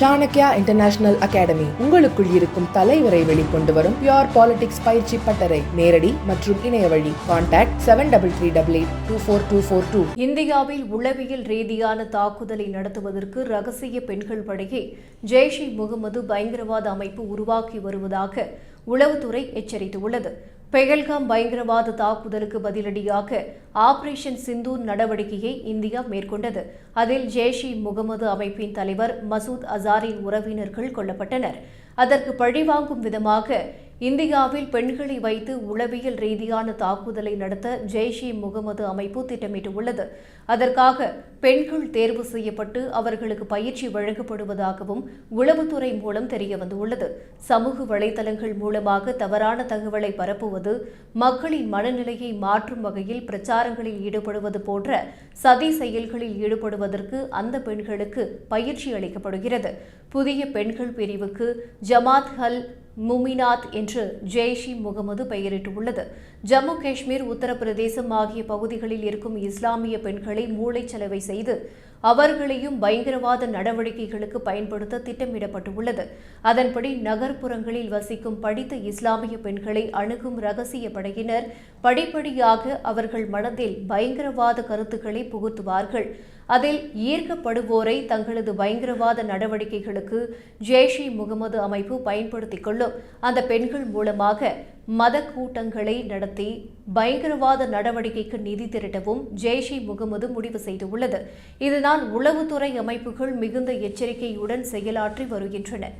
Chanakya international academy உங்களுக்குள் இருக்கும் தலைவரை வெளிக்கொண்டு வரும் பியூர் பாலிடிக்ஸ் பயிற்சி பட்டறை. நேரடி மற்றும் இணைய வழி. கான்டாக்ட் 7338824242. இந்தியாவில் உளவியல் ரீதியான தாக்குதலை நடத்துவதற்கு ரகசிய பெண்கள் படையை ஜெய்ஷ்-இ-முகமது பயங்கரவாத அமைப்பு உருவாக்கி வருவதாக உளவுத்துறை எச்சரித்துள்ளது. பெஹல்காம் பயங்கரவாத தாக்குதலுக்கு பதிலடியாக ஆபரேஷன் சிந்தூர் நடவடிக்கையை இந்தியா மேற்கொண்டது. அதில் ஜெய்ஷ்-இ-முகமது அமைப்பின் தலைவர் மசூத் அசாரின் உறவினர்கள் கொல்லப்பட்டனர். அதற்கு பழிவாங்கும் விதமாக இந்தியாவில் பெண்களை வைத்து உளவியல் ரீதியான தாக்குதலை நடத்த ஜெய்ஷ்-இ-முகமது அமைப்பு திட்டமிட்டுள்ளது. அதற்காக பெண்கள் தேர்வு செய்யப்பட்டு அவர்களுக்கு பயிற்சி வழங்கப்படுவதாகவும் உளவுத்துறை மூலம் தெரியவந்துள்ளது. சமூக வலைதளங்கள் மூலமாக தவறான தகவலை பரப்புவது, மக்களின் மனநிலையை மாற்றும் வகையில் பிரச்சாரங்களில் ஈடுபடுவது போன்ற சதி செயல்களில் ஈடுபடுவதற்கு அந்த பெண்களுக்கு பயிற்சி அளிக்கப்படுகிறது. புதிய பெண்கள் பிரிவுக்கு ஜமாத் அல் முமினாத் என்று ஜெய்ஷ்-இ-முகமது பெயரிட்டுள்ளது. ஜம்மு காஷ்மீர், உத்தரப்பிரதேசம் ஆகிய பகுதிகளில் இருக்கும் இஸ்லாமிய பெண்களை மூளைச்சலவை செய்து அவர்களையும் பயங்கரவாத நடவடிக்கைகளுக்கு பயன்படுத்த திட்டமிடப்பட்டுள்ளது. அதன்படி நகர்ப்புறங்களில் வசிக்கும் படித்த இஸ்லாமிய பெண்களை அணுகும் ரகசிய படையினர் படிப்படியாக அவர்கள் மனதில் பயங்கரவாத கருத்துக்களை புகுத்துவார்கள். அதில் ஈர்க்கப்படுவோரை தங்களது பயங்கரவாத நடவடிக்கைகளுக்கு ஜெய்ஷ்-இ-முகமது அமைப்பு பயன்படுத்திக் கொள்ளும். அந்த பெண்கள் மூலமாக மத கூட்டங்களை நடத்தி பயங்கரவாத நடவடிக்கைக்கு நிதி திரட்டவும் ஜெய்ஷ்-இ-முகமது முடிவு செய்துள்ளது. இதனால் உளவுத்துறை அமைப்புகள் மிகுந்த எச்சரிக்கையுடன் செயலாற்றி வருகின்றன.